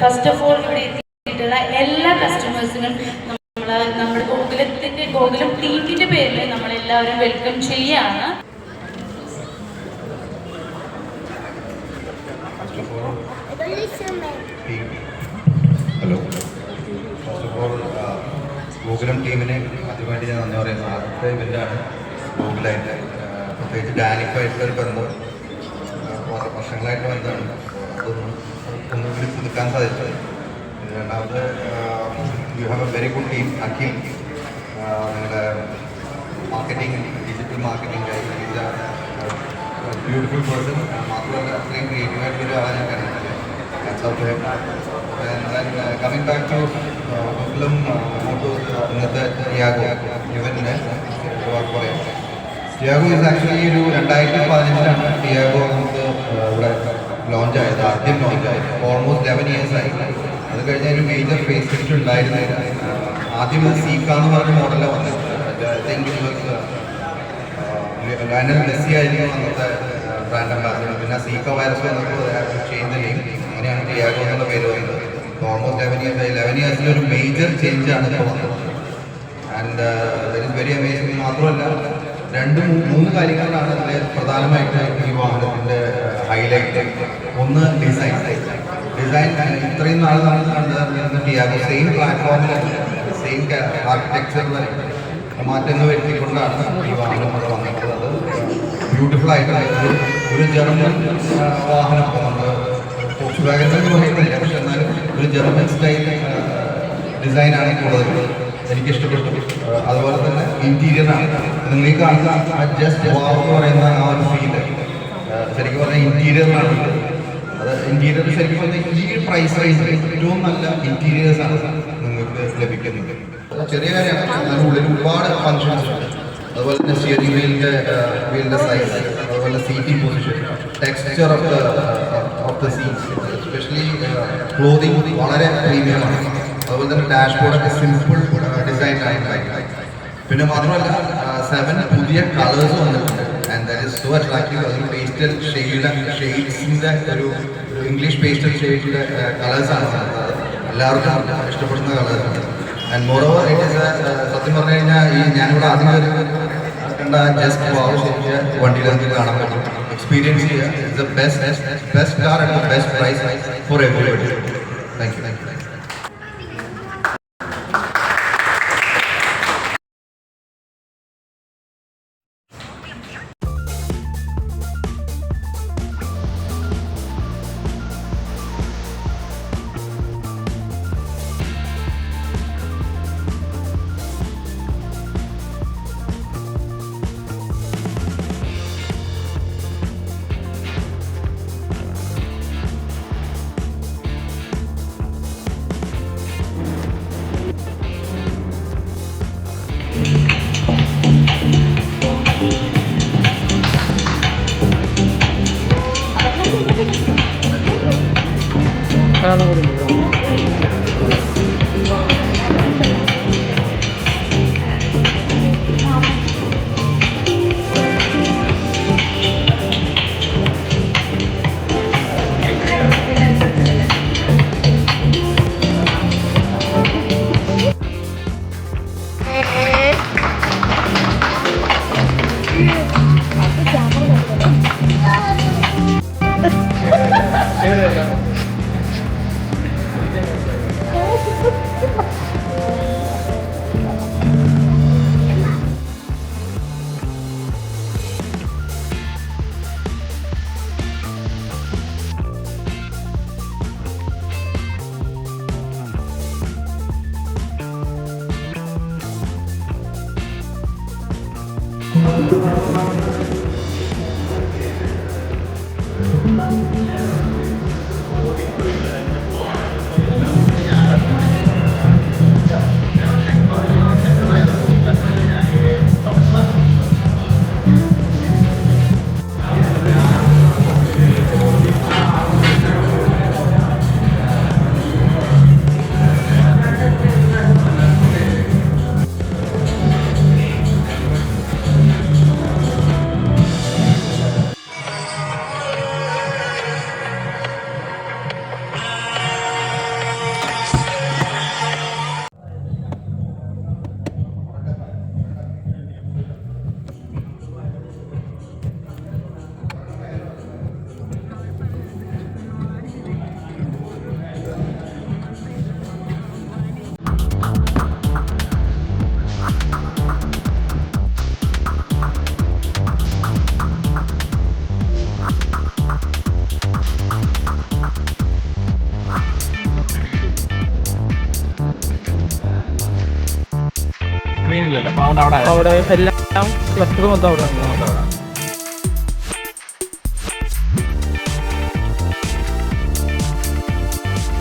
First of all ഇവിടെ എത്തിയിട്ടുള്ള എല്ലാ കസ്റ്റമേഴ്സിനും നമ്മുടെ ഗോകുലം ടീമിൻ്റെ പേരിൽ നമ്മളെല്ലാവരും വെൽക്കം ചെയ്യുകയാണ്. Hello, first of all Gokulam ടീമിനെ ആദ്യമായിട്ട് ഞാൻ നന്ദി പറയുന്നത്. ആദ്യത്തെ ഇവൻ്റാണ് ഗോകുലായിട്ട്, പ്രത്യേകിച്ച് ഡാനിക്കായിട്ടുള്ളൊരു ബന്ധം വർഷങ്ങളായിട്ട് ബന്ധമാണ്. ഒന്നും വിളിച്ച് നിൽക്കാൻ സാധിച്ചത്. രണ്ടാമത് you have a very good team. Akhil നിങ്ങളുടെ marketing, digital marketing beautiful person. മാത്രമല്ല അത്രയും ക്രിയേറ്റീവ് ആയിട്ടുള്ള ആളെ ഞാൻ കണ്ടിട്ടില്ല. കമ്മിങ് ബാക്ക് ടു ഗോകുലം ഇന്നത്തെ ടിയാഗോ ഇവന്റിന് പറയാം. ടിയാഗോ ഇത് ആക്ച്വലി ഒരു 2015 ടിയാഗോ നമുക്ക് ഇവിടെ ലോഞ്ച് ആയത്, ആദ്യം ലോഞ്ച് ആയത്. ഓൾമോസ്റ്റ് 11 years ആയി. അത് കഴിഞ്ഞ ഒരു മേജർ ഫേസ് ലിസ്റ്റ് ഉണ്ടായിരുന്നില്ല. ആദ്യം സീക്ക എന്ന് പറഞ്ഞ മോഡലാണ് വന്നത്. ലയണൽ മെസ്സി ആയിരിക്കും അന്നത്തെ ബ്രാൻഡ് അംബാസിഡർ. പിന്നെ സീക്ക വൈറസ് വന്നപ്പോൾ ചേഞ്ച് നെയിം, അങ്ങനെയാണ് ടിയാഗോ എന്നുള്ള പേര് വരുന്നത്. ഓൾമോസ്റ്റ് 11 years ഒരു മേജർ ചേഞ്ചാണ് ഇപ്പോൾ വന്നത്. And that is very amazing. മാത്രമല്ല 2-3 കാര്യങ്ങളാണ് അതിൽ പ്രധാനമായിട്ട് ഈ വാഹനത്തിൻ്റെ ഹൈലൈറ്റ്. ഒന്ന് ഡിസൈൻ. ഇത്രയും നാൾ നമ്മൾ കണ്ടത് ടിയാഗോ സെയിം പ്ലാറ്റ്ഫോമിൽ സെയിം ആർക്കിടെക്ചറിൽ മാറ്റങ്ങൾ വരുത്തിക്കൊണ്ടാണ് ഈ വാഹനം ഇവിടെ വന്നിട്ടുള്ളത്. അത് ബ്യൂട്ടിഫുൾ ആയിട്ടുള്ള ഒരു ജർമ്മൻ വാഹനം. നമ്മൾ ഫോക്സ് വാഗനെന്ന് പറയുന്നില്ല, പക്ഷെ എന്നാലും ഒരു ജർമ്മൻ സ്റ്റൈൽ ഡിസൈനാണ് കൂടുതൽ എനിക്കിഷ്ടപ്പെട്ടു. അതുപോലെ തന്നെ ഇൻറ്റീരിയറാണ് നിങ്ങൾ കാണുന്ന ജസ്റ്റ് വാവ് എന്ന് പറയുന്ന ആ ഒരു ഫീല് ശരിക്കും പറഞ്ഞാൽ ഇൻറ്റീരിയറിനാണ്. അത് ഇൻറ്റീരിയർ ശരിക്കും പറഞ്ഞാൽ ഈ പ്രൈസ് റേഞ്ചിൽ ഏറ്റവും നല്ല ഇൻറ്റീരിയേഴ്സാണ് നിങ്ങൾക്ക് ലഭിക്കുന്നത്. ചെറിയ കാര്യമാണ്, അതിനുള്ളിൽ ഒരുപാട് ഫങ്ഷൻസ് ഉണ്ട്. അതുപോലെ തന്നെ സ്റ്റിയറിംഗ് വീലിൻ്റെ സൈസ്, അതുപോലെ seating position, texture of the seats, especially clothing വളരെ പ്രീമിയമാണ്. അതുപോലെ തന്നെ ഡാഷ്ബോർഡൊക്കെ സിമ്പിൾ ഡിസൈനായി. പിന്നെ മാത്രമല്ല 7 പുതിയ കളേഴ്സ് വന്നിട്ടുണ്ട്. And that is so attractive. അതൊരു പേസ്റ്റൽ ഷെയ്ഡ്സിൻ്റെ ഒരു ഇംഗ്ലീഷ് പേസ്റ്റൽ ഷെയ്ഡിൻ്റെ കളേഴ്സാണ് എല്ലാവർക്കും ഇഷ്ടപ്പെടുന്ന കളേഴ്സാണ്. ആൻഡ് മോറോവർ ഇറ്റ് ഈസ് സത്യം പറഞ്ഞു കഴിഞ്ഞാൽ ഈ ഞാനിവിടെ ആദ്യം കണ്ട ജസ്റ്റ് വാവ് ശരിക്ക് വണ്ടിയിൽ നമുക്ക് കാണാൻ പറ്റും, എക്സ്പീരിയൻസ് ചെയ്യുക. It's the best car at the best price for everybody. Thank you. സ്ക്രീനില്ലല്ലോ, അപ്പോൾ അവിടെ അവിടെ എല്ലാം ക്ലസ്റ്റർ മൊത്തം അവിടെ